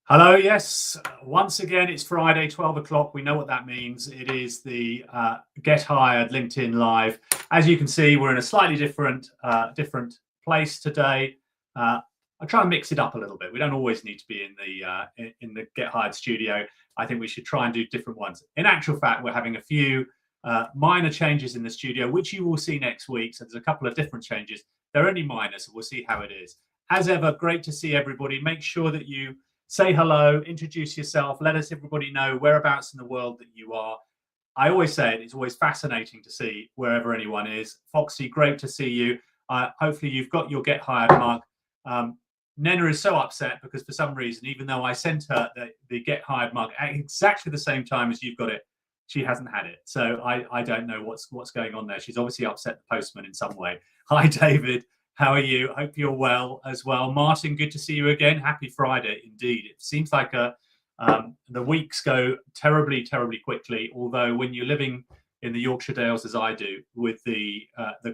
Hello, yes. Once again, it's Friday, 12 o'clock. We know what that means. It is the Get Hired LinkedIn Live. As you can see, we're in a slightly different place today. I try and mix it up a little bit. We don't always need to be in the Get Hired studio. I think we should try and do different ones. In actual fact, we're having a few minor changes in the studio, which you will see next week. So there's a couple of different changes. They're only minor, so we'll see how it is. As ever, great to see everybody. Make sure that you say hello, introduce yourself, let us everybody know whereabouts in the world that you are. I always say it's always fascinating to see wherever anyone is. Foxy, great to see you. Hopefully you've got your Get Hired mug. Nena is so upset because for some reason, even though I sent her the Get Hired mug at exactly the same time as you've got it, she hasn't had it. So I don't know what's going on there. She's obviously upset the postman in some way. Hi, David. How are you? Hope you're well as well. Martin, good to see you again. Happy Friday, indeed. It seems like the weeks go terribly, terribly quickly. Although when you're living in the Yorkshire Dales, as I do, with the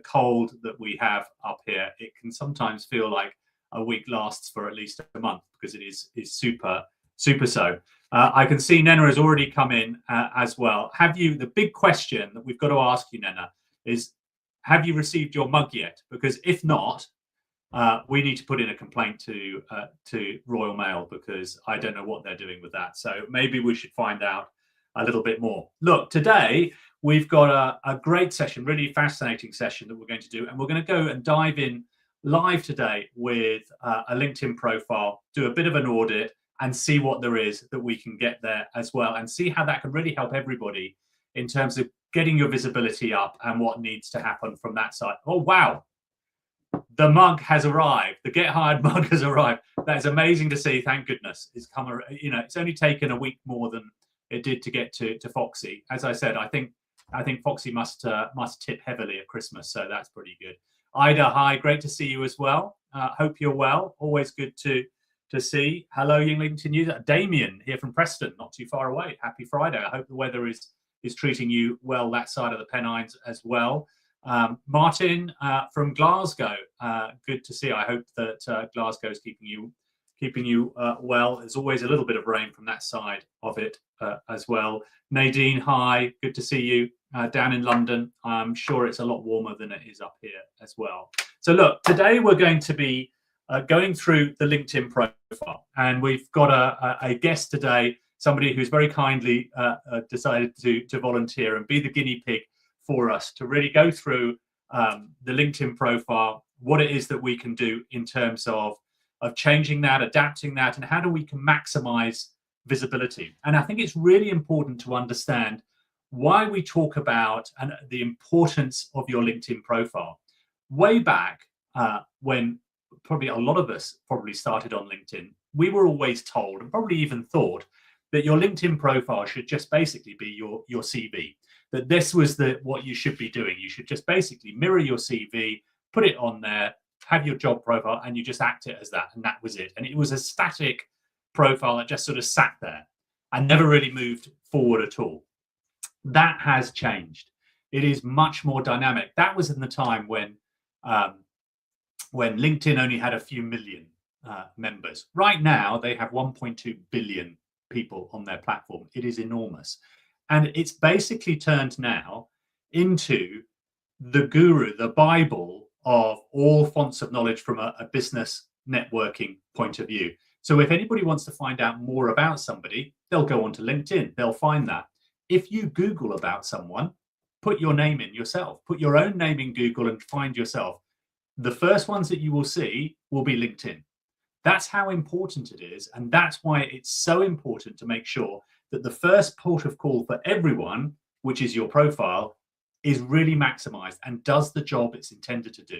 cold that we have up here, it can sometimes feel like a week lasts for at least a month because it is super so. I can see Nena has already come in as well. The big question that we've got to ask you, Nena, is, have you received your mug yet? Because if not, we need to put in a complaint to Royal Mail because I don't know what they're doing with that. So maybe we should find out a little bit more. Look, today we've got a great session, really fascinating session that we're going to do. And we're going to go and dive in live today with a LinkedIn profile, do a bit of an audit and see what there is that we can get there as well and see how that can really help everybody in terms of getting your visibility up and what needs to happen from that side. Oh, wow. The mug has arrived. The Get Hired mug has arrived. That is amazing to see. Thank goodness. It's only taken a week more than it did to get to Foxy. As I said, I think Foxy must tip heavily at Christmas. So that's pretty good. Ida, hi. Great to see you as well. Hope you're well. Always good to see. Hello, young LinkedIn user. Damien here from Preston, not too far away. Happy Friday. I hope the weather is treating you well that side of the Pennines as well. Martin from Glasgow, good to see. I hope that Glasgow is keeping you well. There's always a little bit of rain from that side of it as well. Nadine, hi, good to see you down in London. I'm sure it's a lot warmer than it is up here as well. So look, today we're going to be going through the LinkedIn profile, and we've got a guest today, somebody who's very kindly decided to volunteer and be the guinea pig for us to really go through the LinkedIn profile, what it is that we can do in terms of changing that, adapting that, and how we can maximize visibility. And I think it's really important to understand why we talk about the importance of your LinkedIn profile. Way back when probably a lot of us probably started on LinkedIn, we were always told and probably even thought that your LinkedIn profile should just basically be your CV, that this was what you should be doing. You should just basically mirror your CV, put it on there, have your job profile, and you just act it as that, and that was it. And it was a static profile that just sort of sat there and never really moved forward at all. That has changed. It is much more dynamic. That was in the time when LinkedIn only had a few million members. Right now, they have 1.2 billion people on their platform. It is enormous. And it's basically turned now into the guru, the Bible of all fonts of knowledge from a business networking point of view. So if anybody wants to find out more about somebody, they'll go onto LinkedIn. They'll find that. If you Google about someone, put your name in yourself. Put your own name in Google and find yourself. The first ones that you will see will be LinkedIn. That's how important it is. And that's why it's so important to make sure that the first port of call for everyone, which is your profile, is really maximized and does the job it's intended to do.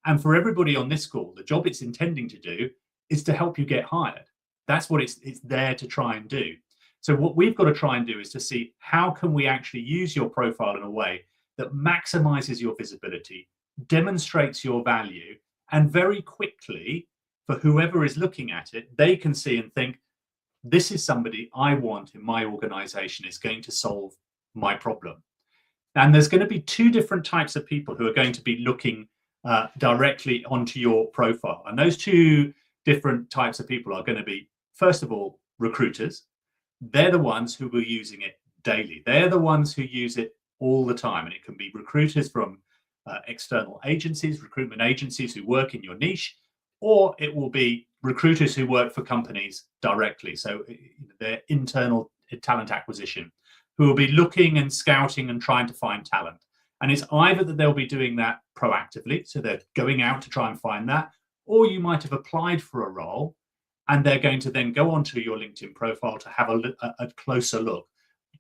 And for everybody on this call, the job it's intending to do is to help you get hired. That's what it's there to try and do. So what we've got to try and do is to see how can we actually use your profile in a way that maximizes your visibility, demonstrates your value, and very quickly, for whoever is looking at it, they can see and think, this is somebody I want in my organization, is going to solve my problem. And there's going to be two different types of people who are going to be looking directly onto your profile. And those two different types of people are going to be, first of all, recruiters. They're the ones who are using it daily. They're the ones who use it all the time. And it can be recruiters from external agencies, recruitment agencies who work in your niche, or it will be recruiters who work for companies directly. So their internal talent acquisition, who will be looking and scouting and trying to find talent. And it's either that they'll be doing that proactively, so they're going out to try and find that, or you might have applied for a role and they're going to then go onto your LinkedIn profile to have a closer look,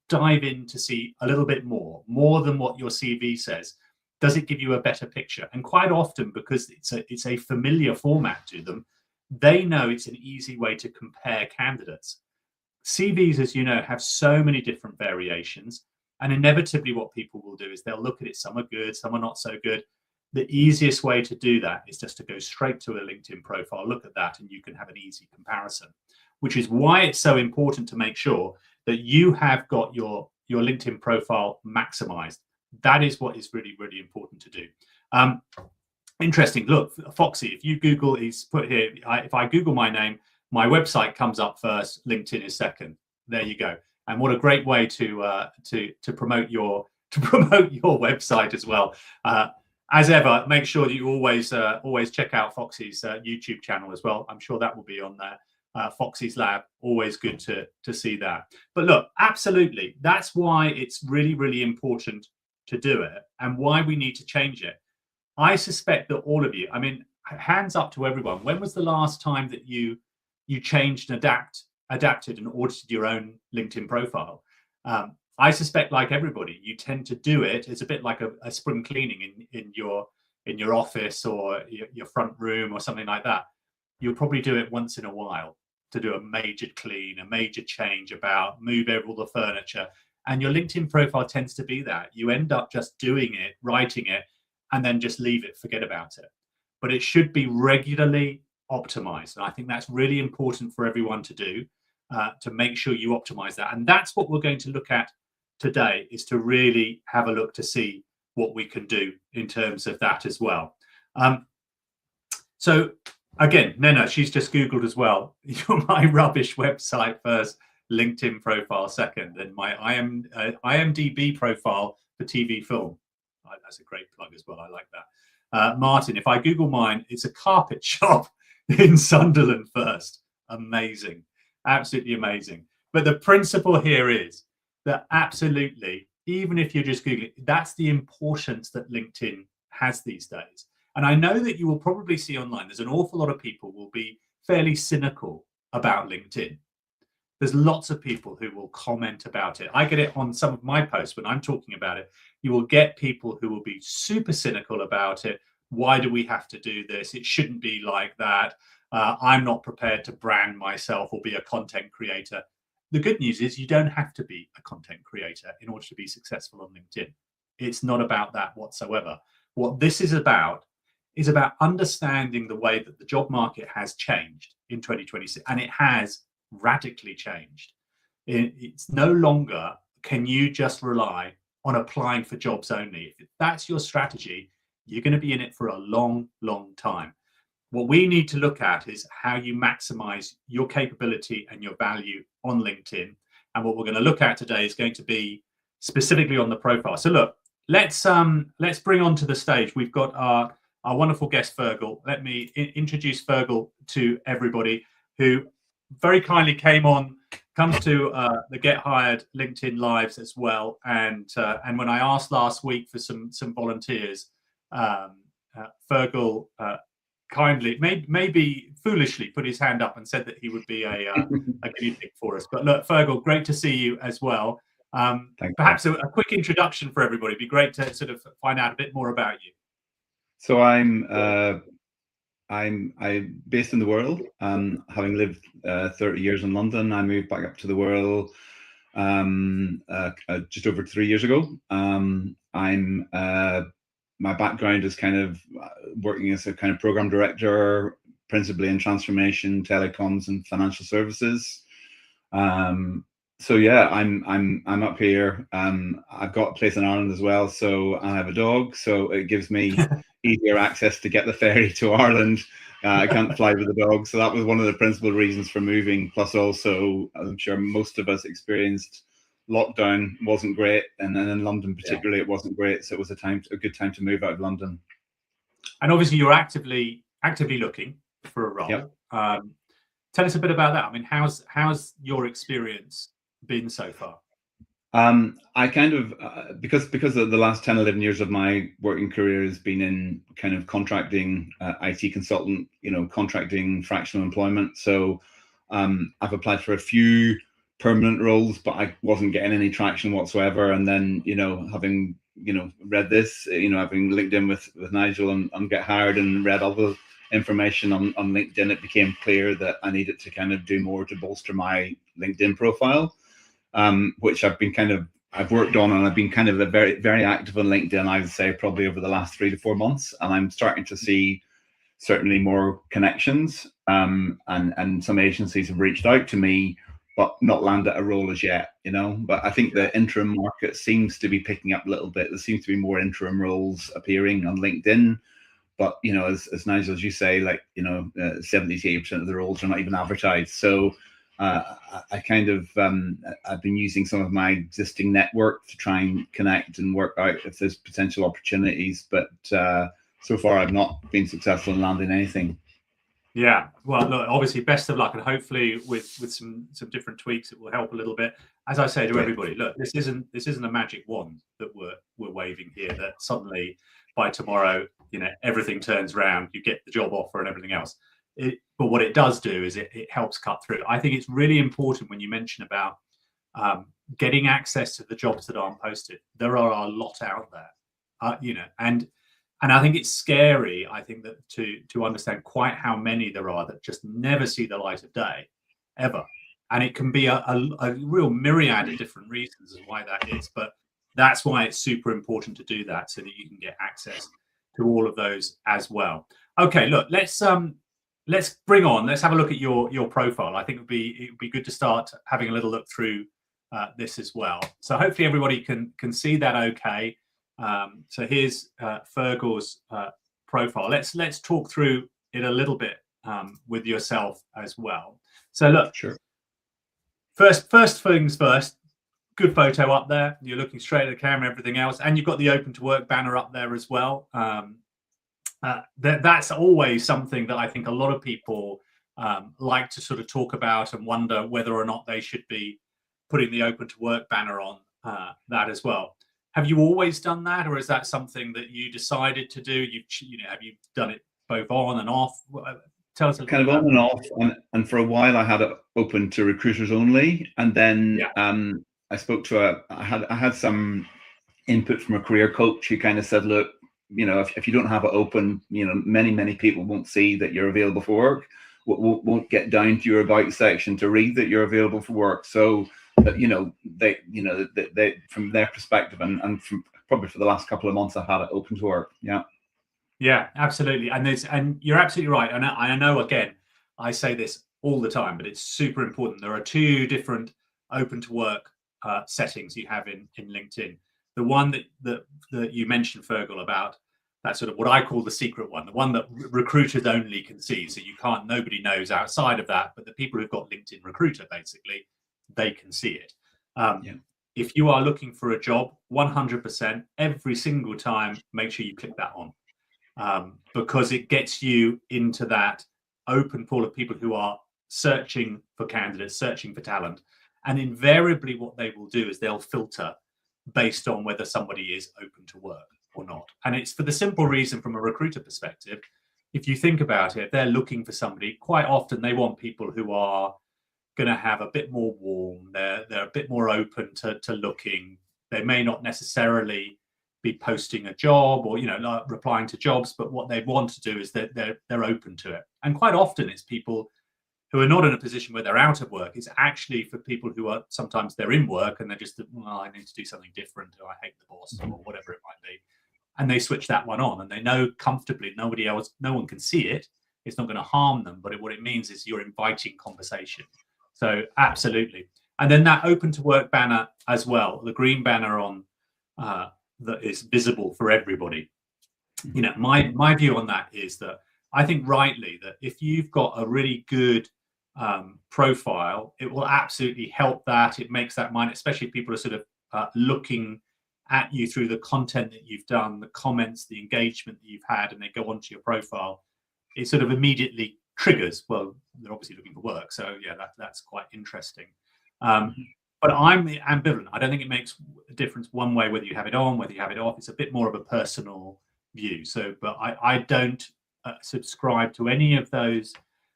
dive in to see a little bit more than what your CV says. Does it give you a better picture? And quite often, because it's a familiar format to them, they know it's an easy way to compare candidates. CVs, as you know, have so many different variations. And inevitably what people will do is they'll look at it. Some are good, some are not so good. The easiest way to do that is just to go straight to a LinkedIn profile, look at that, and you can have an easy comparison, which is why it's so important to make sure that you have got your LinkedIn profile maximized. That is what is really, really important to do. Interesting. Look, Foxy, if you Google, he's put here, if I Google my name, my website comes up first, LinkedIn is second. There you go. And what a great way to promote your website as well. As ever, make sure that you always check out Foxy's YouTube channel as well. I'm sure that will be on there. Foxy's Lab, always good to see that. But look, absolutely, that's why it's really, really important to do it and why we need to change it. I suspect that all of you, I mean, hands up to everyone. When was the last time that you changed and adapted and audited your own LinkedIn profile? I suspect, like everybody, you tend to do it. It's a bit like a spring cleaning in your office or your front room or something like that. You'll probably do it once in a while to do a major clean, a major change about, move all the furniture. And your LinkedIn profile tends to be that. You end up just doing it, writing it, and then just leave it, forget about it. But it should be regularly optimized. And I think that's really important for everyone to do, to make sure you optimize that. And that's what we're going to look at today, is to really have a look to see what we can do in terms of that as well. So again, no, she's just Googled as well. My rubbish website first, LinkedIn profile second, and my IMDb profile for TV film. That's a great plug as well. I like that. Martin, if I Google mine, it's a carpet shop in Sunderland first. Amazing. Absolutely amazing. But the principle here is that absolutely, even if you're just Googling, that's the importance that LinkedIn has these days. And I know that you will probably see online, there's an awful lot of people will be fairly cynical about LinkedIn. There's lots of people who will comment about it. I get it on some of my posts when I'm talking about it. You will get people who will be super cynical about it. Why do we have to do this? It shouldn't be like that. I'm not prepared to brand myself or be a content creator. The good news is you don't have to be a content creator in order to be successful on LinkedIn. It's not about that whatsoever. What this is about understanding the way that the job market has changed in 2026, and it has radically changed. It's no longer can you just rely on applying for jobs only. If that's your strategy, you're going to be in it for a long, long time. What we need to look at is how you maximize your capability and your value on LinkedIn. And what we're going to look at today is going to be specifically on the profile. So look, let's bring onto the stage. We've got our wonderful guest, Fergal. Let me introduce Fergal to everybody, who very kindly comes to the Get Hired LinkedIn Lives as well. And when I asked last week for some volunteers, Fergal kindly, maybe foolishly, put his hand up and said that he would be a guinea pig for us. But look, Fergal, great to see you as well. Perhaps a quick introduction for everybody. It'd be great to sort of find out a bit more about you. So I'm based in the Wirral. Having lived 30 years in London, I moved back up to the Wirral just over 3 years ago. My background is kind of working as a kind of program director, principally in transformation, telecoms, and financial services. So yeah, I'm up here. I've got a place in Ireland as well, so I have a dog, so it gives me easier access to get the ferry to Ireland I can't fly with the dog. So that was one of the principal reasons for moving. Plus, also, I'm sure most of us experienced lockdown wasn't great, and then in London particularly, it wasn't great. So it was a good time to move out of London. And obviously, you're actively looking for a role. Yep. Tell us a bit about that. I mean, how's your experience been so far? I kind of because of the last 10, 11 years of my working career has been in kind of contracting, IT consultant, contracting, fractional employment. So I've applied for a few permanent roles, but I wasn't getting any traction whatsoever. And then, having, read this, having LinkedIn with Nigel and Get Hired and read other information on LinkedIn, it became clear that I needed to kind of do more to bolster my LinkedIn profile. Which I've worked on, and I've been kind of a very, very active on LinkedIn, I would say probably over the last 3 to 4 months. And I'm starting to see certainly more connections, and some agencies have reached out to me, but not landed a role as yet, But I think the interim market seems to be picking up a little bit. There seems to be more interim roles appearing on LinkedIn. But, as Nigel, as you say, 70 to 80% of the roles are not even advertised. So I kind of I've been using some of my existing network to try and connect and work out if there's potential opportunities, but so far I've not been successful in landing anything. Yeah, well, look, obviously, best of luck, and hopefully with some different tweaks, it will help a little bit. As I say to everybody, look, this isn't a magic wand that we're waving here. That suddenly by tomorrow, everything turns around, you get the job offer and everything else. But what it does do is it helps cut through. I think it's really important when you mention about getting access to the jobs that aren't posted. There are a lot out there, and I think it's scary. I think that to understand quite how many there are that just never see the light of day, ever. And it can be a real myriad of different reasons as why that is. But that's why it's super important to do that so that you can get access to all of those as well. Okay, look, let's have a look at your profile. I think it would be good to start having a little look through this as well. So hopefully everybody can see that okay. So here's Fergal's profile. Let's talk through it a little bit with yourself as well. So look, sure. First things first, good photo up there. You're looking straight at the camera, everything else, and you've got the open to work banner up there as well. That's always something that I think a lot of people like to sort of talk about and wonder whether or not they should be putting the open to work banner on that as well. Have you always done that, or is that something that you decided to do? Have you done it both on and off? Tell us a little kind of on and off, and for a while I had it open to recruiters only, and then I spoke to I had some input from a career coach who kind of said, look, if you don't have it open, many people won't see that you're available for work, won't get down to your about section to read that you're available for work. So they from their perspective, and from probably for the last couple of months I've had it open to work. Yeah, absolutely. And you're absolutely right. And I know, again, I say this all the time, but it's super important. There are 2 different open to work settings you have in LinkedIn. The one that you mentioned, Fergal, about that sort of what I call the secret one, the one that recruiters only can see. So nobody knows outside of that, but the people who've got LinkedIn Recruiter, basically, they can see it. If you are looking for a job, 100%, every single time, make sure you click that on. Because it gets you into that open pool of people who are searching for candidates, searching for talent. And invariably what they will do is they'll filter based on whether somebody is open to work or not. And it's for the simple reason, from a recruiter perspective, if you think about it, they're looking for somebody, quite often they want people who are going to have a bit more warm, they're a bit more open to looking. They may not necessarily be posting a job or like replying to jobs, but what they want to do is that they're open to it. And quite often it's people who are not in a position where they're out of work. It's actually for people who are sometimes they're in work and they're just, I need to do something different, or I hate the boss, or whatever it might be, and they switch that one on, and they know comfortably no one can see it. It's not going to harm them, but what it means is you're inviting conversation. So absolutely. And then that open to work banner as well, the green banner on that is visible for everybody. My view on that is that I think rightly that if you've got a really good profile, it will absolutely help that. It makes that mind, especially if people are sort of looking at you through the content that you've done, the comments, the engagement that you've had, and they go onto your profile. It sort of immediately triggers, well, they're obviously looking for work. So yeah, that's quite interesting. But I'm ambivalent. I don't think it makes a difference one way whether you have it on, whether you have it off. It's a bit more of a personal view. So, but I don't subscribe to any of those.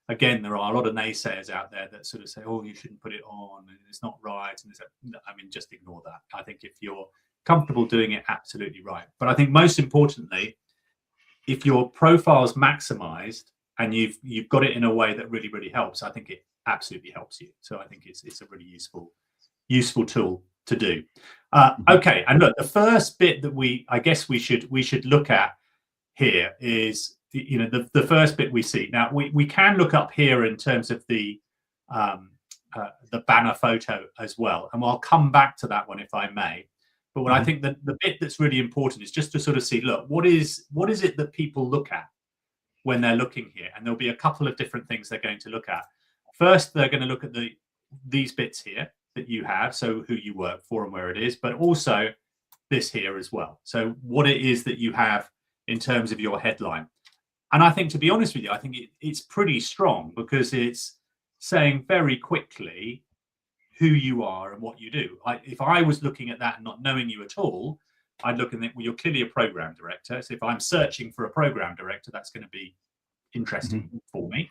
Again, there are a lot of naysayers out there that sort of say, oh, you shouldn't put it on, and it's not right. And I mean, just ignore that. I think if you're comfortable doing it, absolutely right. But I think most importantly, if your profile's maximized and you've got it in a way that really, really helps, I think it absolutely helps you. So I think it's a really useful tool to do. Okay, and look, the first bit that I guess we should look at here is the first bit we see. Now we can look up here in terms of the banner photo as well, and I'll come back to that one if I may. But what I think that the bit that's really important is just to sort of see, look, what is it that people look at when they're looking here? And there'll be a couple of different things they're going to look at. First, they're going to look at these bits here that you have, so who you work for and where it is, but also this here as well. So what it is that you have in terms of your headline. And I think, to be honest with you, I think it's pretty strong because it's saying very quickly who you are and what you do. If I was looking at that and not knowing you at all, I'd look and think, well, you're clearly a program director. So if I'm searching for a program director, that's going to be interesting for me.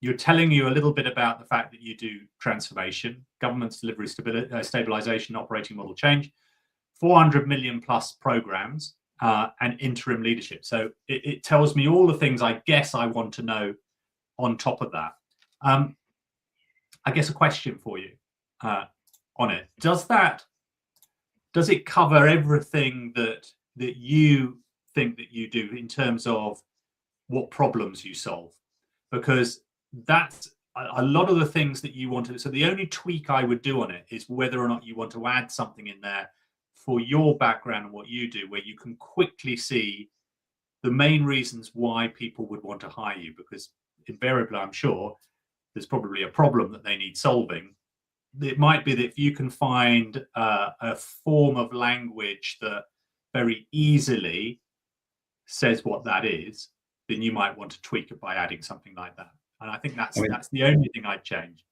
You're telling you a little bit about the fact that you do transformation, governance delivery, stabilization, operating model change, 400 million plus programs, and interim leadership. So it tells me all the things I guess I want to know on top of that. I guess a question for you on it. Does it cover everything that you think that you do in terms of what problems you solve? Because that's a lot of the things that you want to. So the only tweak I would do on it is whether or not you want to add something in there for your background and what you do, where you can quickly see the main reasons why people would want to hire you. Because invariably, I'm sure there's probably a problem that they need solving. It might be that if you can find a form of language that very easily says what that is, then you might want to tweak it by adding something like that. And I think that's the only thing I'd change.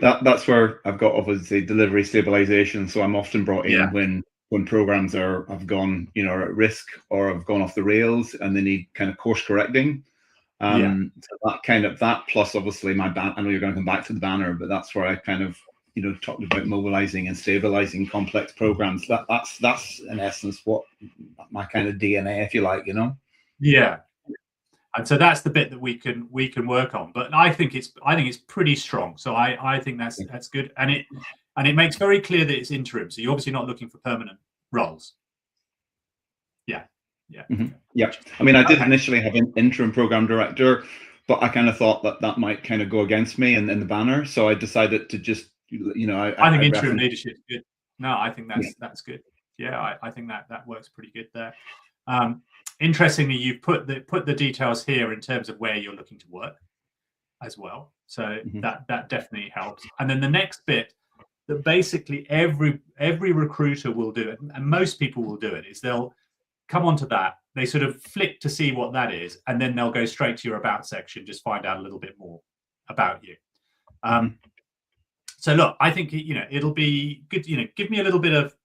That's where I've got obviously delivery stabilization. So I'm often brought in when programs have gone, are at risk or have gone off the rails and they need kind of course correcting. So that plus obviously my ban. I know you're going to come back to the banner, but that's where I kind of talked about mobilizing and stabilizing complex programs. That's in essence what my kind of DNA, if you like, Yeah. And so that's the bit that we can work on. But I think it's pretty strong. So I think that's good. And it makes very clear that it's interim. So you're obviously not looking for permanent roles. Yeah. Yeah. Yeah. I mean, I did initially have an interim program director, but I kind of thought that might kind of go against me in the banner. So I decided to just, I think interim leadership is good. No, I think that's good. Yeah, I think that works pretty good there. Interestingly, you put the details here in terms of where you're looking to work as well. So that definitely helps. And then the next bit that basically every recruiter will do it, and most people will do it, is they'll come onto that. They sort of flick to see what that is, and then they'll go straight to your about section, just find out a little bit more about you. So look, I think it'll be good. Give me a little bit of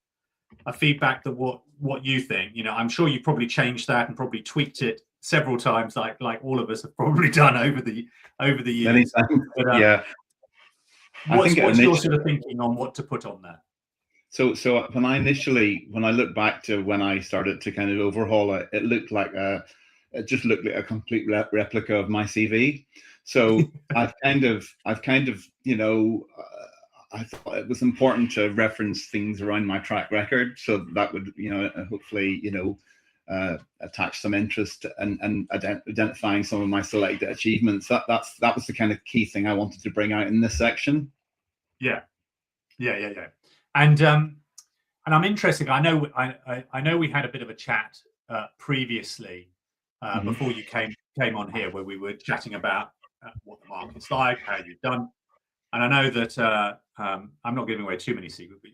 a feedback that what you think. I'm sure you probably changed that and probably tweaked it several times, like all of us have probably done over the years. But, yeah. What's your sort of thinking on what to put on there? So when I look back to when I started to kind of overhaul it, it just looked like a complete replica of my CV. So I've kind of I thought it was important to reference things around my track record, so that would hopefully attach some interest and identifying some of my selected achievements. That was the kind of key thing I wanted to bring out in this section. Yeah. And I'm interested. I know we had a bit of a chat previously before you came came on here where we were chatting about what the market's like, how you've done. And I know that I'm not giving away too many secrets, but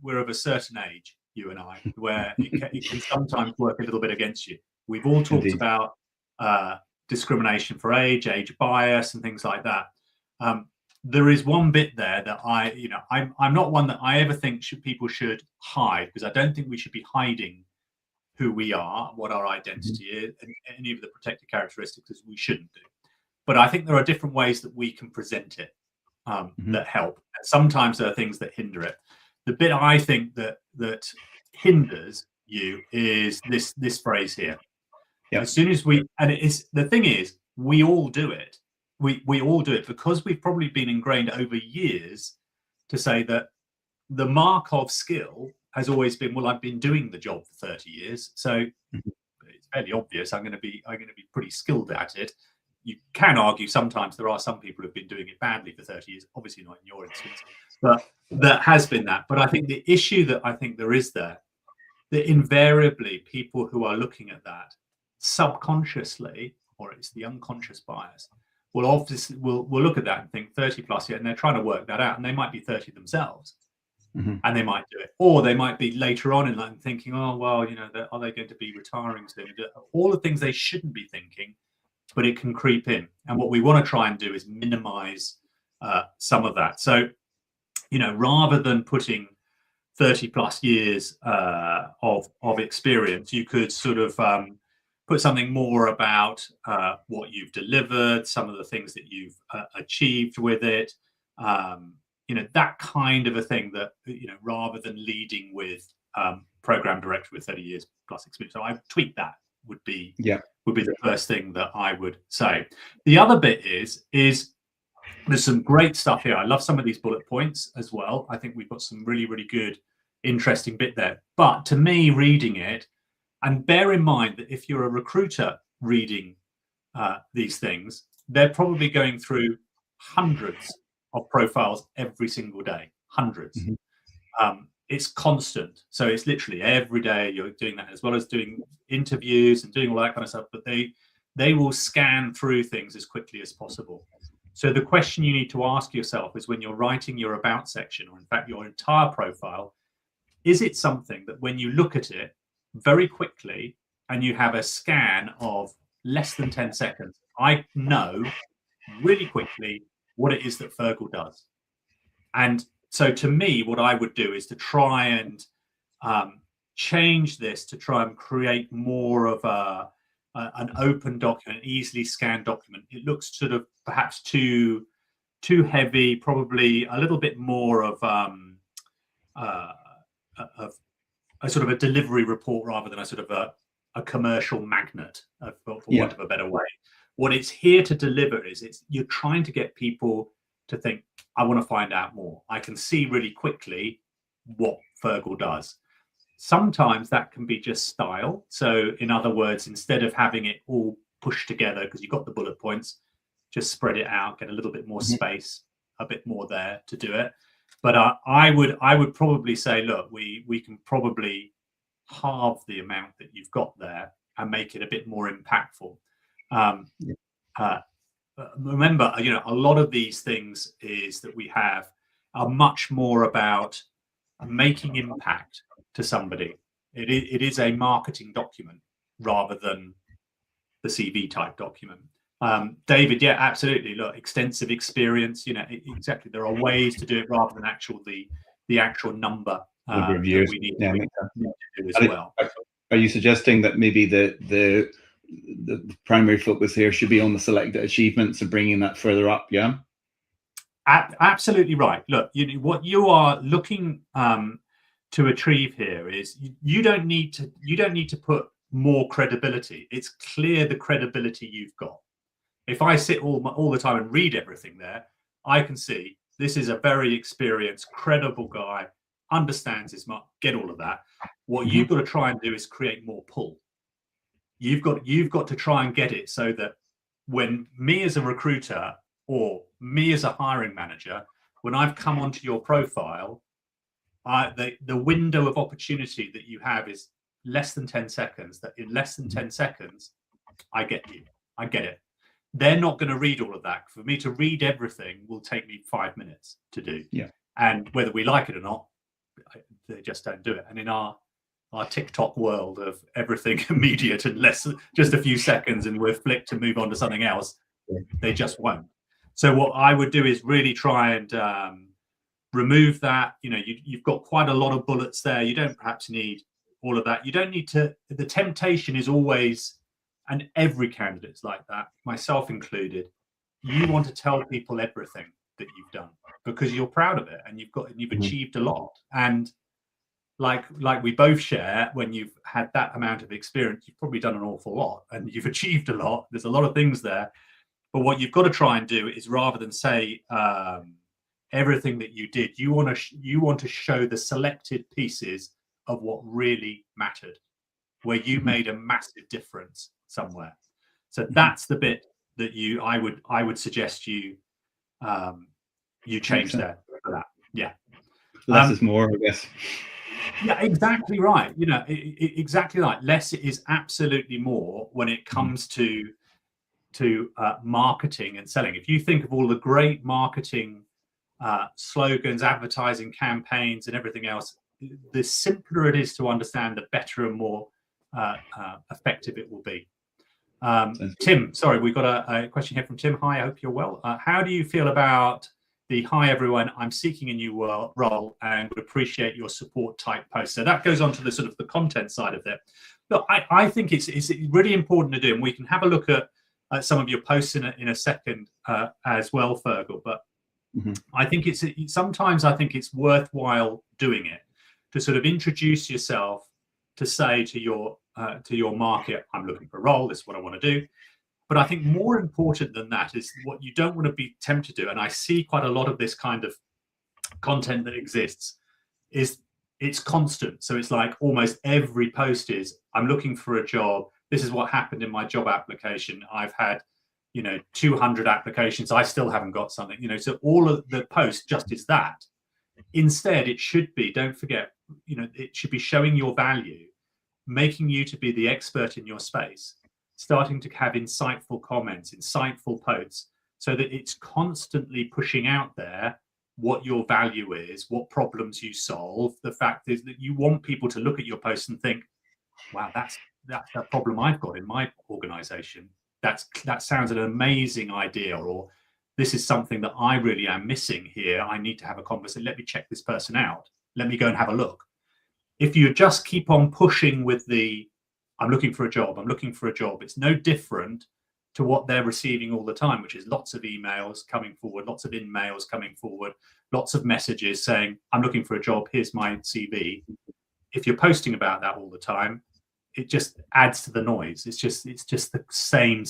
we're of a certain age, you and I, where it can sometimes work a little bit against you. We've all talked Indeed. about discrimination for age bias, and things like that. There is one bit there that I'm not one that I ever think people should hide, because I don't think we should be hiding who we are, what our identity is, and any of the protected characteristics, as we shouldn't do. But I think there are different ways that we can present it that help. And sometimes there are things that hinder it. The bit I think that hinders you is this phrase here. Yep. As soon as the thing is, we all do it. We all do it because we've probably been ingrained over years to say that the mark of skill has always been, well, I've been doing the job for 30 years, so it's fairly obvious I'm going to be pretty skilled at it. You can argue sometimes there are some people who've been doing it badly for 30 years, obviously not in your instance, but that has been that. But I think the issue that I think there is there, that invariably people who are looking at that subconsciously, or it's the unconscious bias, will obviously will look at that and think 30 plus, and they're trying to work that out, and they might be 30 themselves. And they might do it, or they might be later on in life thinking, oh well, are they going to be retiring soon? All the things they shouldn't be thinking, but it can creep in. And what we want to try and do is minimize some of that. So, rather than putting 30 plus years of experience, you could sort of put something more about what you've delivered, some of the things that you've achieved with it. That kind of a thing, that, rather than leading with program director with 30 years plus experience. So I tweak that would be the first thing that I would say. The other bit is there's some great stuff here. I love some of these bullet points as well. I think we've got some really, really good, interesting bit there. But to me, reading it, and bear in mind that if you're a recruiter reading these things, they're probably going through hundreds of profiles every single day, hundreds. It's constant, so it's literally every day you're doing that, as well as doing interviews and doing all that kind of stuff. But they will scan through things as quickly as possible. So the question you need to ask yourself is, when you're writing your about section, or in fact your entire profile, is it something that when you look at it very quickly and you have a scan of less than 10 seconds, I know really quickly what it is that Fergal does? And so to me, what I would do is to try and change this, to try and create more of an open document, easily scanned document. It looks sort of perhaps too heavy, probably a little bit more of a sort of a delivery report rather than a sort of a commercial magnet, for want of a better way. What it's here to deliver is you're trying to get people to think, I want to find out more. I can see really quickly what Fergal does. Sometimes that can be just style. So in other words, instead of having it all pushed together because you've got the bullet points, just spread it out, get a little bit more space, a bit more there to do it. But I would probably say, look, we can probably halve the amount that you've got there and make it a bit more impactful. Remember, a lot of these things is that we have are much more about making impact to somebody. It is a marketing document rather than the CV type document. David, yeah, absolutely. Look, extensive experience. Exactly. There are ways to do it rather than the actual number reviews. We need to do as well. Are you suggesting that maybe the primary focus here should be on the selected achievements and bringing that further up? Yeah. Absolutely right. Look, what you are looking to achieve here is you don't need to put more credibility. It's clear the credibility you've got. If I sit all the time and read everything there, I can see this is a very experienced, credible guy, understands his mark, get all of that. What you've got to try and do is create more pull. You've got to try and get it so that when me as a recruiter or me as a hiring manager, when I've come onto your profile, the window of opportunity that you have is less than 10 seconds, that in less than 10 seconds, I get you. I get it. They're not going to read all of that. For me to read everything will take me 5 minutes to do. Yeah. And whether we like it or not, they just don't do it. And in our TikTok world of everything immediate and just a few seconds and we're flicked to move on to something else, they just won't. So what I would do is really try and remove that. You know, you've got quite a lot of bullets there. You don't perhaps need all of that. You don't need to. The temptation is always, and every candidate's like that, myself included, you want to tell people everything that you've done because you're proud of it and you've achieved a lot. And like we both share, when you've had that amount of experience, you've probably done an awful lot and you've achieved a lot. There's a lot of things there. But what you've got to try and do is, rather than say everything that you did, you want to show the selected pieces of what really mattered, where you made a massive difference somewhere. So that's the bit that I would suggest you change there for that. Yeah. Less is more, I guess. Yeah, exactly right. You know, exactly right. Less is absolutely more when it comes to marketing and selling. If you think of all the great marketing slogans, advertising campaigns, and everything else, the simpler it is to understand, the better and more effective it will be. Tim, sorry, we've got a question here from Tim. Hi, I hope you're well. How do you feel about the "Hi everyone, I'm seeking a new role and would appreciate your support" type post? So that goes on to the sort of the content side of it. Look, I think it's really important to do, and we can have a look at some of your posts in a second as well, Fergal. But I think sometimes I think it's worthwhile doing it to sort of introduce yourself, to say to your market, I'm looking for a role, this is what I want to do. But I think more important than that is what you don't want to be tempted to, and I see quite a lot of this kind of content that exists, is it's constant. So it's like almost every post is, I'm looking for a job, this is what happened in my job application, I've had 200 applications, I still haven't got something, so all of the post just is that. Instead, it should be, don't forget, it should be showing your value, making you to be the expert in your space, starting to have insightful comments, insightful posts, so that it's constantly pushing out there what your value is, what problems you solve. The fact is that you want people to look at your posts and think, wow, that's a problem I've got in my organization. That sounds an amazing idea, or this is something that I really am missing here. I need to have a conversation. Let me check this person out. Let me go and have a look. If you just keep on pushing with I'm looking for a job, I'm looking for a job, it's no different to what they're receiving all the time, which is lots of emails coming forward, lots of in-mails coming forward, lots of messages saying, I'm looking for a job, here's my CV. If you're posting about that all the time, it just adds to the noise. It's just the same.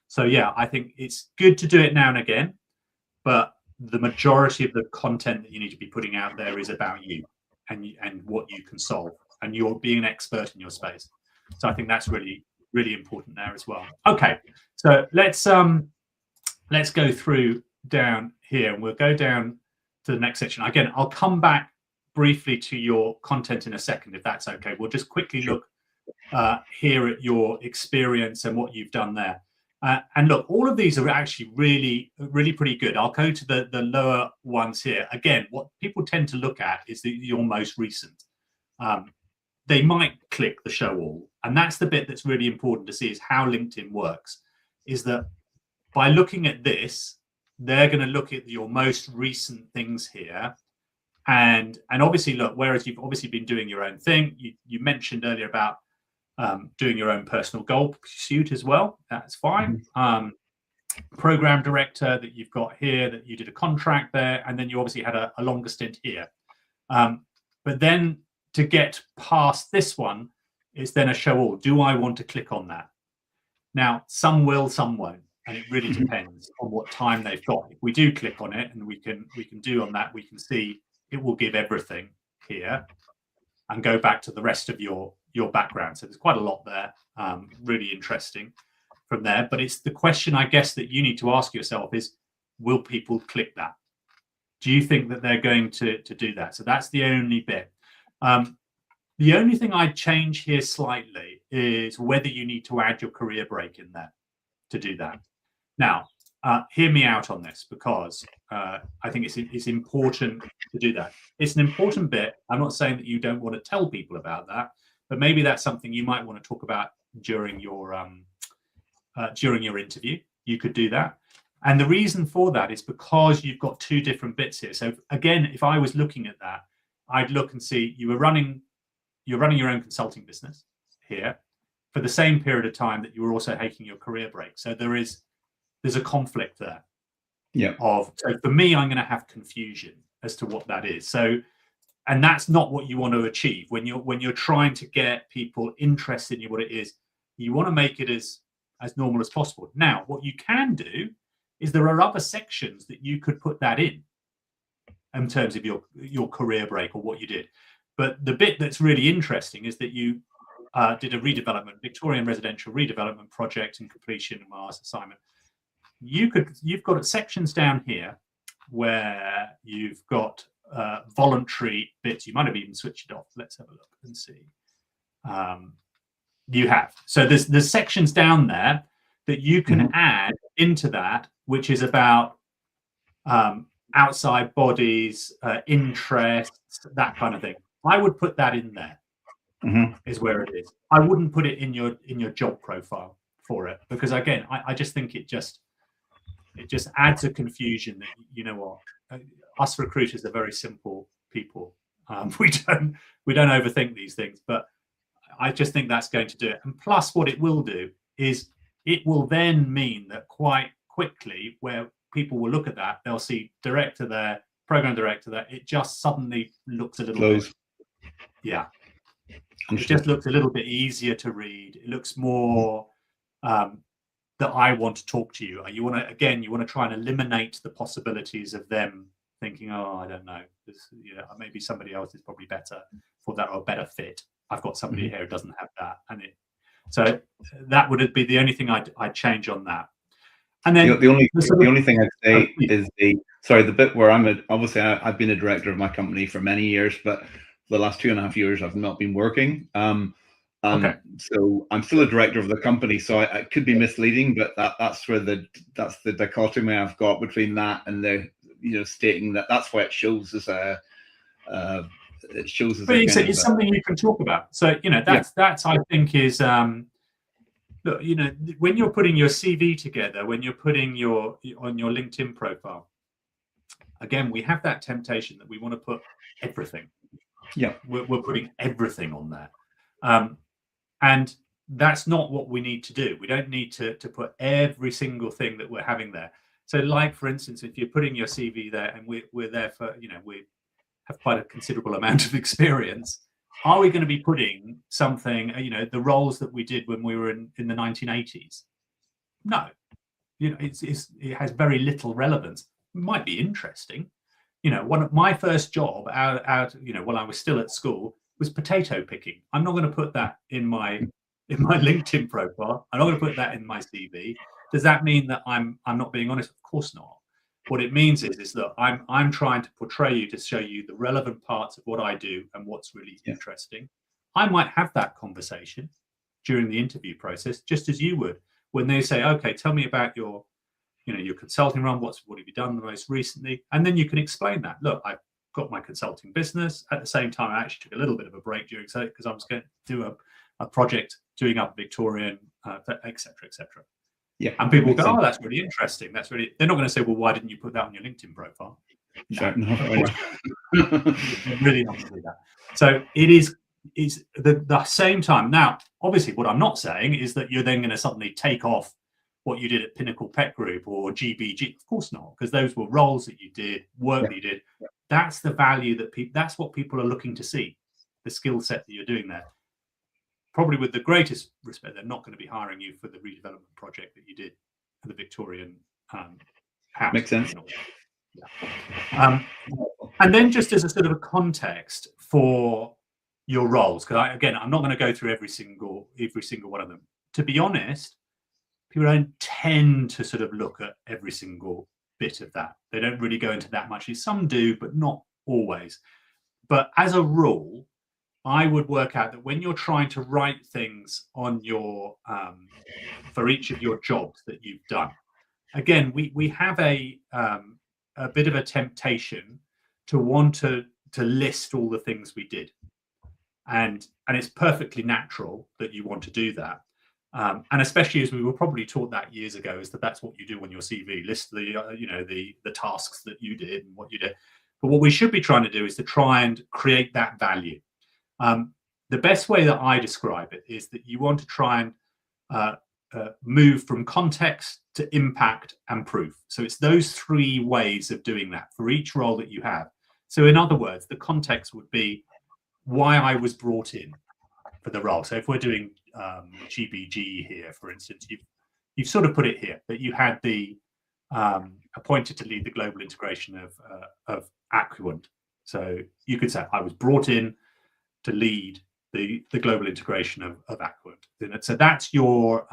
So yeah, I think it's good to do it now and again, but the majority of the content that you need to be putting out there is about you and what you can solve, and you're being an expert in your space. So I think that's really, really important there as well. Okay, so let's go through down here, and we'll go down to the next section. Again, I'll come back briefly to your content in a second, if that's okay. We'll just quickly look here at your experience and what you've done there. And look, all of these are actually really, really pretty good. I'll go to the lower ones here. Again, what people tend to look at is your most recent. They might click the show all. And that's the bit that's really important to see, is how LinkedIn works. Is that by looking at this, they're going to look at your most recent things here. And obviously, look, whereas you've obviously been doing your own thing, you mentioned earlier about doing your own personal goal pursuit as well. That's fine. Program director that you've got here, that you did a contract there, and then you obviously had a longer stint here. But then to get past this one is then a show all. Do I want to click on that? Now, some will, some won't, and it really depends on what time they've got. If we do click on it, and we can do on that, we can see it will give everything here and go back to the rest of your background. So there's quite a lot there, really interesting from there. But it's the question, I guess, that you need to ask yourself is, will people click that? Do you think that they're going to do that? So that's the only bit. The only thing I'd change here slightly is whether you need to add your career break in there. to do that. Now, hear me out on this, because I think it's important to do that. It's an important bit. I'm not saying that you don't want to tell people about that, but maybe that's something you might want to talk about during your interview. You could do that. And the reason for that is because you've got two different bits here. So again, if I was looking at that, I'd look and see you're running your own consulting business here for the same period of time that you were also taking your career break. So there's a conflict there. Yeah. So for me, I'm going to have confusion as to what that is. So, and that's not what you want to achieve when you're trying to get people interested in what it is. You want to make it as normal as possible. Now, what you can do is there are other sections that you could put that in terms of your career break or what you did. But the bit that's really interesting is that you did a Victorian residential redevelopment project and completion of Mars assignment. You've got sections down here where you've got voluntary bits. You might have even switched it off. Let's have a look and see. You have. So there's sections down there that you can add into that, which is about outside bodies, interests, that kind of thing. I would put that in there. Is where it is. I wouldn't put it in your job profile for it, because again, I just think it just adds a confusion that, you know what, us recruiters are very simple people. We don't overthink these things, but I just think that's going to do it. And plus, what it will do is it will then mean that quite quickly, where people will look at that, they'll see director there, program director there. It just suddenly looks a little bit, yeah. It just looks a little bit easier to read. It looks more that I want to talk to you. You want to try and eliminate the possibilities of them thinking, oh, I don't know, maybe somebody else is probably better for that, or a better fit. I've got somebody here who doesn't have that, so that would be the only thing I'd change on that. And then the only thing I'd say is the bit where obviously I've been a director of my company for many years, but the last 2.5 years I've not been working. So I'm still a director of the company, so it could be misleading, but that's the dichotomy I've got between that and the stating that's why it shows as a But it's something you can talk about. So that's I think is look, when you're putting your CV together, when you're putting on your LinkedIn profile, again, we have that temptation that we want to put everything. Yeah, we're putting everything on there, and that's not what we need to do. We don't need to put every single thing that we're having there. So, like for instance, if you're putting your CV there, and we're there for we have quite a considerable amount of experience, are we going to be putting something, the roles that we did when we were in the 1980s? No, it has very little relevance. It might be interesting. One of my first job out while I was still at school was potato picking. I'm not going to put that in my LinkedIn profile. I'm not going to put that in my CV. Does that mean that I'm not being honest? Of course not. What it means is that I'm trying to portray you, to show you the relevant parts of what I do and what's really interesting. I might have that conversation during the interview process, just as you would, when they say, okay, tell me about your consulting run, what have you done the most recently? And then you can explain that. Look, I've got my consulting business. At the same time, I actually took a little bit of a break because I was going to do a project doing up Victorian, et cetera, et cetera. Yeah. And people will go, oh, that's really interesting. They're not going to say, well, why didn't you put that on your LinkedIn profile? Sure. No, really not going to do that. So it is the same time. Now, obviously, what I'm not saying is that you're then going to suddenly take off what you did at Pinnacle Pet Group or GBG. Of course not, because those were roles that you did, work that you did. That's the value that's what people are looking to see, the skill set that you're doing there. Probably with the greatest respect, they're not going to be hiring you for the redevelopment project that you did for the Victorian house. Makes sense. Yeah. And then just as a sort of a context for your roles, because I'm not going to go through every single one of them. To be honest, people don't tend to sort of look at every single bit of that. They don't really go into that much. Some do, but not always. But as a rule, I would work out that when you're trying to write things on your for each of your jobs that you've done, again, we have a bit of a temptation to want to list all the things we did, and it's perfectly natural that you want to do that. And especially as we were probably taught that years ago, is that that's what you do on your CV, list the the tasks that you did and what you did. But what we should be trying to do is to try and create that value. The best way that I describe it is that you want to try and move from context to impact and proof. So it's those three ways of doing that for each role that you have. So in other words, the context would be why I was brought in for the role. So if we're doing GBG here, for instance, you've sort of put it here that you had the appointed to lead the global integration of Aquant. So you could say I was brought in to lead the global integration of Aquant. So that's your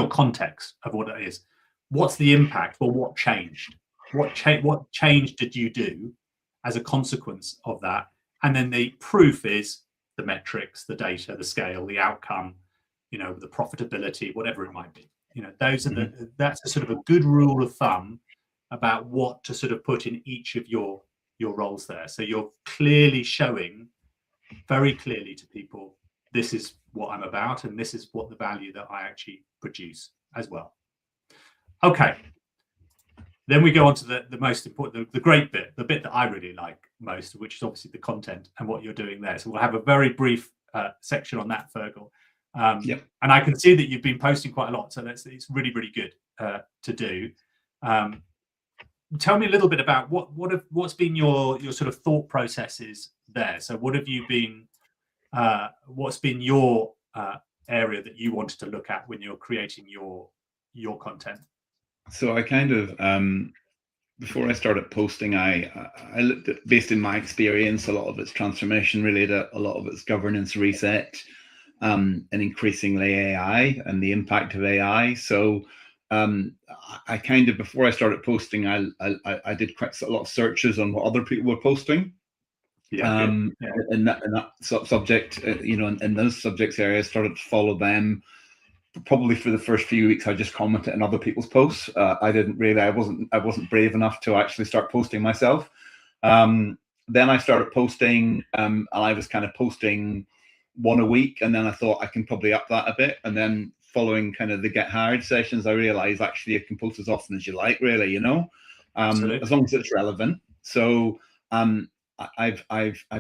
context of what it is. What's the impact? Well, what changed? What change did you do as a consequence of that? And then the proof is the metrics, the data, the scale, the outcome, the profitability, whatever it might be. Those are that's a sort of a good rule of thumb about what to sort of put in each of your roles there. So you're clearly showing very clearly to people, this is what I'm about, and this is what the value that I actually produce as well. Okay. Then we go on to the most important, the great bit, the bit that I really like most, which is obviously the content and what you're doing there. So we'll have a very brief section on that, Fergal. Yep. And I can see that you've been posting quite a lot, so it's really, really good to do. Tell me a little bit about what's been your sort of thought processes there. So what have you been? What's been your area that you wanted to look at when you're creating your content? So I kind of before I started posting, I looked at, based in my experience, a lot of it's transformation related, a lot of it's governance reset, and increasingly AI and the impact of AI. So I kind of, before I started posting, I did quite a lot of searches on what other people were posting. Yeah, in that subject, in those subjects areas, started to follow them. Probably for the first few weeks, I just commented on other people's posts. I wasn't brave enough to actually start posting myself. Then I started posting, and I was kind of posting one a week, and then I thought I can probably up that a bit. And then following kind of the Get Hired sessions, I realized actually you can post as often as you like, really, as long as it's relevant. So I've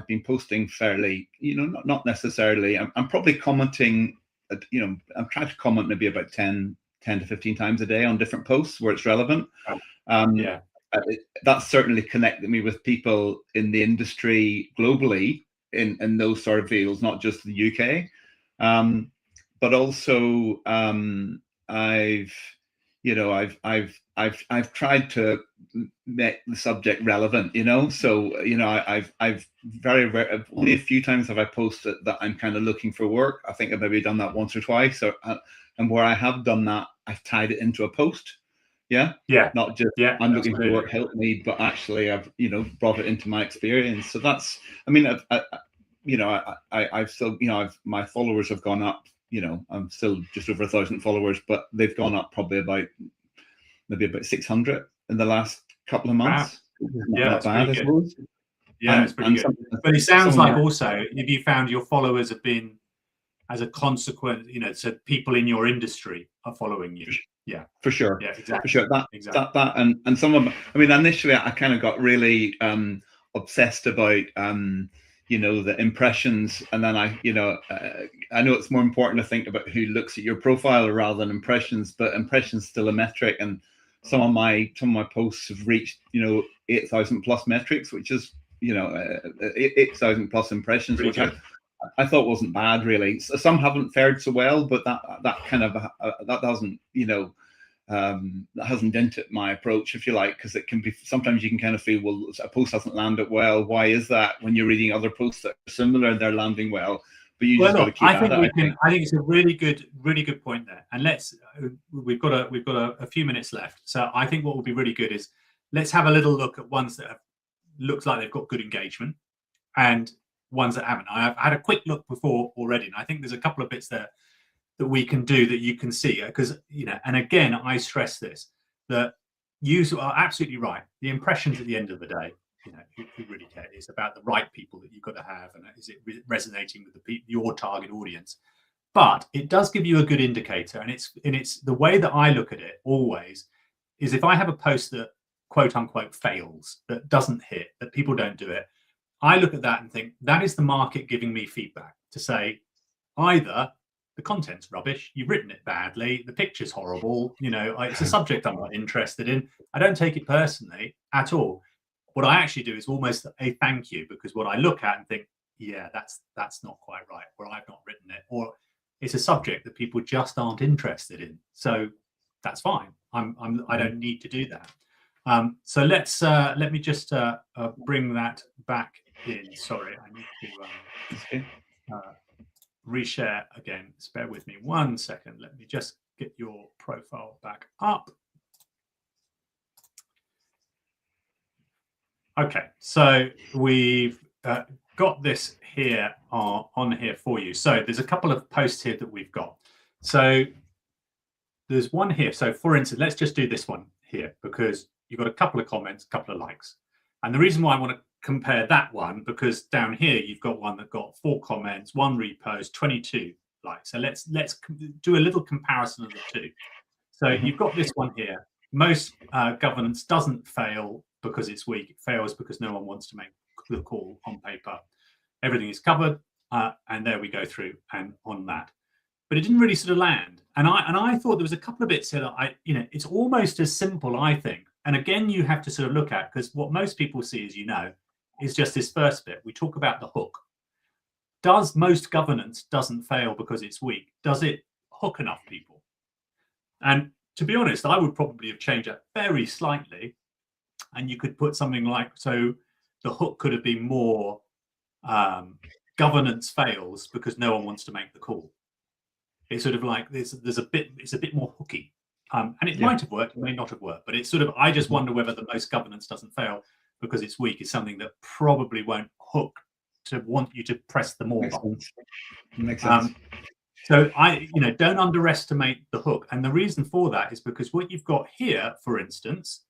been posting fairly, not necessarily. I'm probably commenting. I'm trying to comment maybe about 10 to 15 times a day on different posts where it's relevant. That's certainly connected me with people in the industry globally in those sort of fields, not just the UK. But also I've tried to make the subject relevant, so I've very only a few times have I posted that I'm kind of looking for work. I think I've maybe done that once or twice, and where I have done that, I've tied it into a post. Not just I'm looking for work, help me, but actually I've brought it into my experience. So that's, I've still, my followers have gone up. I'm still just over 1,000 followers, but they've gone up probably maybe about 600 in the last couple of months. Wow. Not bad, I suppose. Yeah, it's pretty good. But it sounds like also, if you found your followers have been, as a consequence, so people in your industry are following you. Yeah, for sure. Yeah, exactly. For sure. That and some of them, initially I kind of got really obsessed about the impressions, and then I know it's more important to think about who looks at your profile rather than impressions, but impressions still a metric, and some of my posts have reached 8,000 plus metrics, which is 8,000 plus impressions, which I thought wasn't bad, really. Some haven't fared so well, but that kind of that doesn't that hasn't dented my approach, if you like, because it can be, sometimes you can kind of feel, well, a post hasn't landed well. Why is that? When you're reading other posts that are similar, they're landing well, but you just got to keep at it. I think it's a really good point there. And we've got a few minutes left. So I think what will be really good is let's have a little look at ones that looks like they've got good engagement, and ones that haven't. I've had a quick look before already, and I think there's a couple of bits there that we can do that you can see, because and again, I stress this, that you are absolutely right. The impressions at the end of the day, who really cares? It's about the right people that you've got to have, and is it resonating with your target audience? But it does give you a good indicator, and it's the way that I look at it always is, if I have a post that quote unquote fails, that doesn't hit, that people don't do it, I look at that and think that is the market giving me feedback to say, either the content's rubbish, you've written it badly, the picture's horrible, it's a subject I'm not interested in. I don't take it personally at all. What I actually do is almost a thank you, because what I look at and think, yeah, that's not quite right, or I've not written it, or it's a subject that people just aren't interested in. So that's fine. I don't need to do that. So let me just bring that back in. Sorry, I need to reshare again. Just bear with me 1 second. Let me just get your profile back up. Okay, so we've got this here on here for you. So there's a couple of posts here that we've got. So there's one here. So for instance, let's just do this one here, because you've got a couple of comments, a couple of likes. And the reason why I want to compare that one, because down here you've got one that got 4 comments, 1 repost, 22 likes. So let's do a little comparison of the two. So you've got this one here. Most governance doesn't fail because it's weak. It fails because no one wants to make the call on paper. Everything is covered, and there we go through and on that. But it didn't really sort of land. And I thought there was a couple of bits here that it's almost as simple, I think. And again, you have to sort of look at, because what most people see, as you know, is just this first bit. We talk about the hook. Does most governance doesn't fail because it's weak? Does it hook enough people? And to be honest, I would probably have changed that very slightly. And you could put something like, so the hook could have been more governance fails because no one wants to make the call. It's sort of like it's a bit more hooky. And it might have worked, it may not have worked, but it's sort of, I just wonder whether the most governance doesn't fail because it's weak is something that probably won't hook to want you to press the more button. Makes sense. So don't underestimate the hook. And the reason for that is because what you've got here, for instance,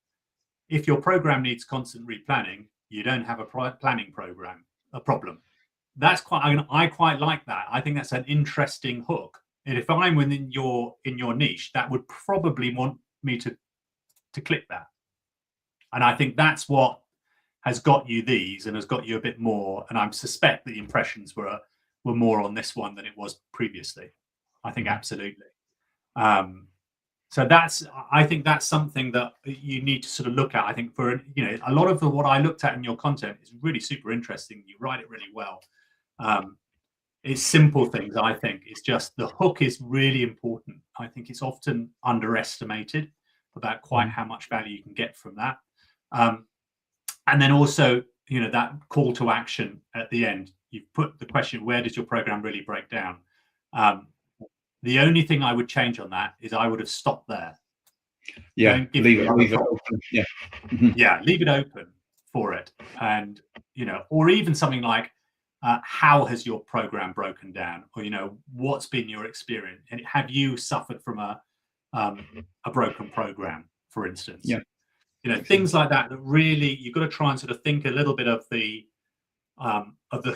if your program needs constant replanning, you don't have a planning program, a problem. That's I quite like that. I think that's an interesting hook. And if I'm within your niche, that would probably want me to click that. And I think that's what has got you these and has got you a bit more. And I suspect the impressions were more on this one than it was previously. I think absolutely. So I think that's something that you need to sort of look at. I think for a lot of what I looked at in your content is really super interesting. You write it really well. It's simple things. I think it's just the hook is really important. I think it's often underestimated about quite how much value you can get from that. And then also, that call to action at the end. You've put the question, where does your program really break down? The only thing I would change on that is I would have stopped there. Yeah, leave it open. Yeah. Yeah, leave it open for it. And, or even something like, how has your program broken down? Or, what's been your experience? And have you suffered from a broken program, for instance? Yeah. Things like that really, you've got to try and sort of think a little bit of the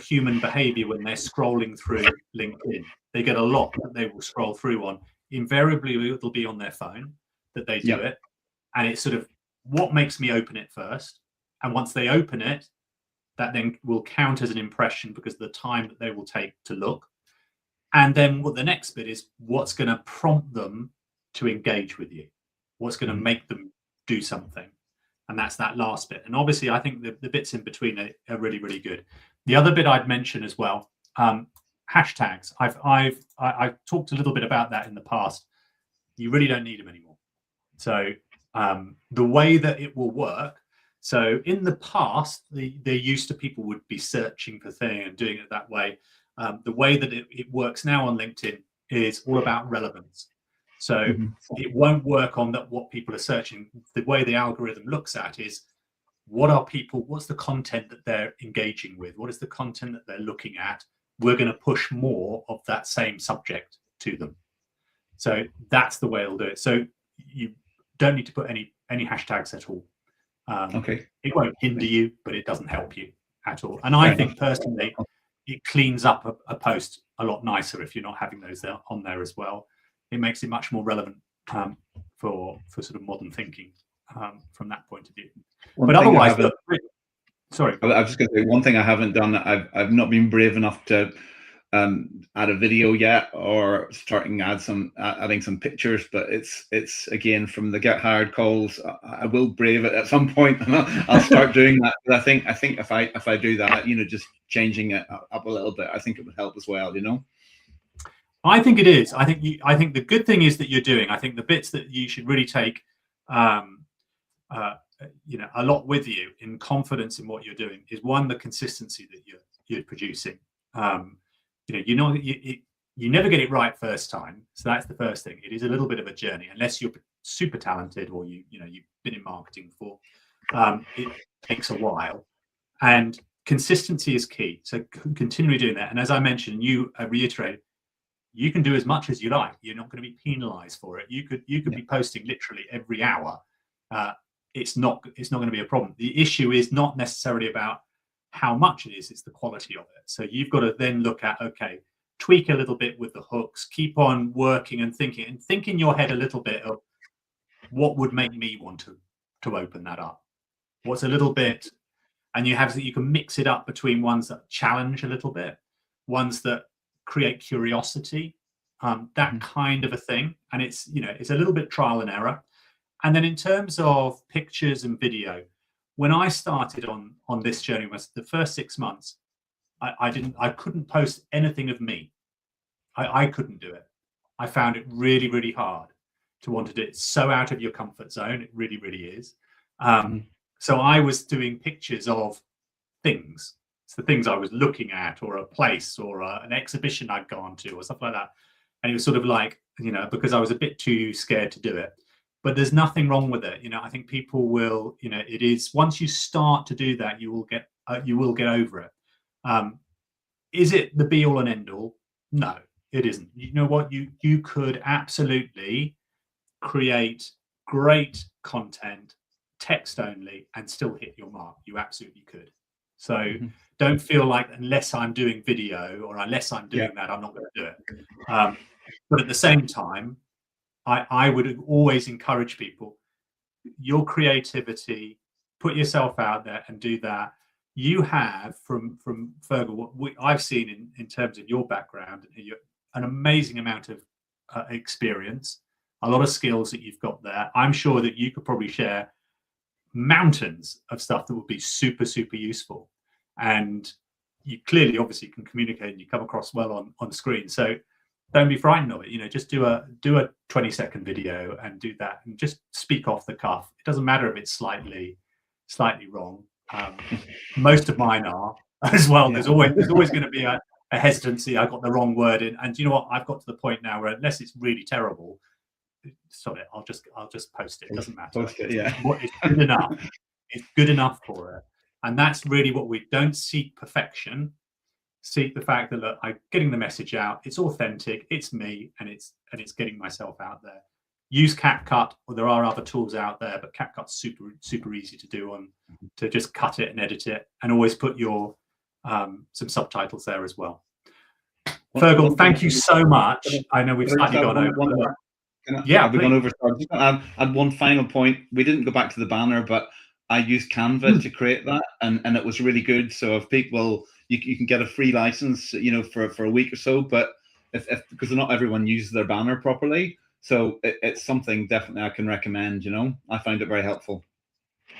human behavior when they're scrolling through LinkedIn. They get a lot that they will scroll through on. Invariably, it'll be on their phone that they do it. And it's sort of, what makes me open it first? And once they open it, that then will count as an impression because of the time that they will take to look. And then what the next bit is, what's going to prompt them to engage with you? What's going to make them do something? And that's that last bit. And obviously, I think the bits in between are really, really good. The other bit I'd mention as well, hashtags. I've talked a little bit about that in the past. You really don't need them anymore. So the way that it will work, so in the past, they're used to people would be searching for things and doing it that way. The way that it works now on LinkedIn is all about relevance. So it won't work on what people are searching. The way the algorithm looks at is what are people, what's the content that they're engaging with? What is the content that they're looking at? We're going to push more of that same subject to them. So that's the way I'll do it. So you don't need to put any hashtags at all. Okay. It won't hinder you, but it doesn't help you at all. And I think personally, it cleans up a post a lot nicer if you're not having those on there as well. It makes it much more relevant for sort of modern thinking from that point of view. But otherwise, look, sorry. I was just going to say one thing I haven't done. I've not been brave enough to add a video yet, or starting adding some pictures, but it's again from the get hired calls. I will brave it at some point, and I'll start doing that. But I think if I do that, just changing it up a little bit, I think it would help as well. I think it is. I think the good thing is that you're doing. I think the bits that you should really take, a lot with you in confidence in what you're doing is, one, the consistency that you're producing. You never get it right first time, so that's the first thing. It is a little bit of a journey, unless you're super talented or you've been in marketing before. It takes a while, and consistency is key. So continually doing that. And as I mentioned, you reiterated, you can do as much as you like. You're not going to be penalized for it. You could be posting literally every hour. It's not going to be a problem. The issue is not necessarily about how much it is, it's the quality of it. So you've got to then look at, okay, tweak a little bit with the hooks, keep on working and think in your head a little bit of what would make me want to open that up. What's a little bit, and you can mix it up between ones that challenge a little bit, ones that create curiosity, that kind of a thing. And it's a little bit trial and error. And then in terms of pictures and video, when I started on this journey, was the first 6 months, I couldn't post anything of me. I couldn't do it. I found it really, really hard to want to do it. It's so out of your comfort zone. It really, really is. So I was doing pictures of things. It's the things I was looking at, or a place, or an exhibition I'd gone to, or stuff like that. And it was sort of like, because I was a bit too scared to do it. But there's nothing wrong with it. I think people will, it is, once you start to do that, you will get over it. Is it the be all and end all? No, it isn't. You know what? You could absolutely create great content, text only, and still hit your mark. You absolutely could. So don't feel like, unless I'm doing video or unless I'm doing that, I'm not going to do it. But at the same time, I would always encourage people, your creativity, put yourself out there and do that. You have, from Fergal, what I've seen in terms of your background, an amazing amount of experience, a lot of skills that you've got there. I'm sure that you could probably share mountains of stuff that would be super, super useful. And you clearly, obviously, can communicate and you come across well on the screen. So don't be frightened of it. Just do a 20-second video and do that, and just speak off the cuff. It doesn't matter if it's slightly wrong. Most of mine are as well. There's always going to be a hesitancy. I got the wrong word in, and you know what? I've got to the point now where, unless it's really terrible, stop it. I'll just post it. It doesn't matter. Post it, yeah. It's good enough. It's good enough for it, and that's really what we don't seek perfection. Seek the fact that, look, I'm getting the message out. It's authentic. It's me, and it's getting myself out there. Use CapCut, or there are other tools out there, but CapCut's super easy to do to just cut it and edit it, and always put your some subtitles there as well. Fergal, thank you so much. I know we've slightly gone over. We've gone over. I'm just going to add one final point. We didn't go back to the banner, but I used Canva to create that, and it was really good. So if people, you can get a free license, for a week or so, but if because not everyone uses their banner properly, so it's something definitely I can recommend. I find it very helpful.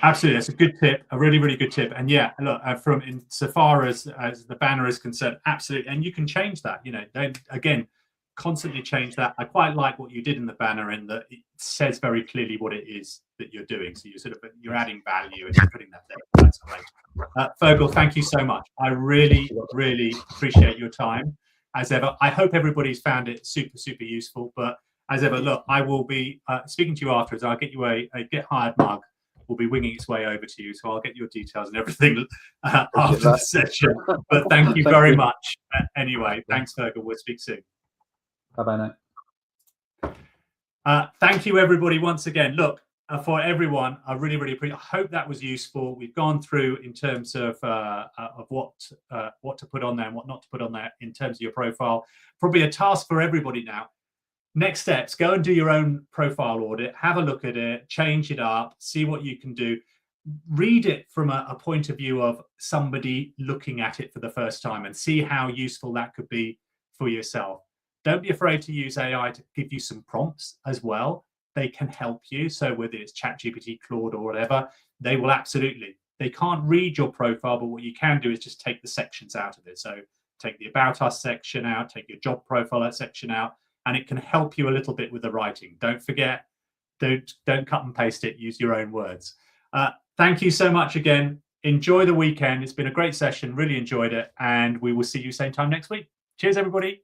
Absolutely, that's a good tip, a really, really good tip. And yeah, look, from insofar as the banner is concerned, absolutely, and you can change that. Don't, again, constantly change that. I quite like what you did in the banner, in that it says very clearly what it is that you're doing. So you're adding value and you're putting that there. That's great. Fergal, thank you so much. I really, really appreciate your time, as ever. I hope everybody's found it super, super useful. But as ever, look, I will be speaking to you afterwards. I'll get you a Get Hired mug will be winging its way over to you. So I'll get your details and everything after the session. But thank you very much. Anyway, thanks, Fergal. We'll speak soon. Bye-bye now. Thank you, everybody, once again. Look, for everyone, I really, really appreciate. I hope that was useful. We've gone through in terms of what to put on there and what not to put on there in terms of your profile. Probably a task for everybody now. Next steps: go and do your own profile audit. Have a look at it, change it up, see what you can do. Read it from a point of view of somebody looking at it for the first time and see how useful that could be for yourself. Don't be afraid to use AI to give you some prompts as well. They can help you. So whether it's ChatGPT, Claude, or whatever, they will absolutely. They can't read your profile, but what you can do is just take the sections out of it. So take the About Us section out, take your job profile section out, and it can help you a little bit with the writing. Don't forget, don't cut and paste it. Use your own words. Thank you so much again. Enjoy the weekend. It's been a great session. Really enjoyed it. And we will see you same time next week. Cheers, everybody.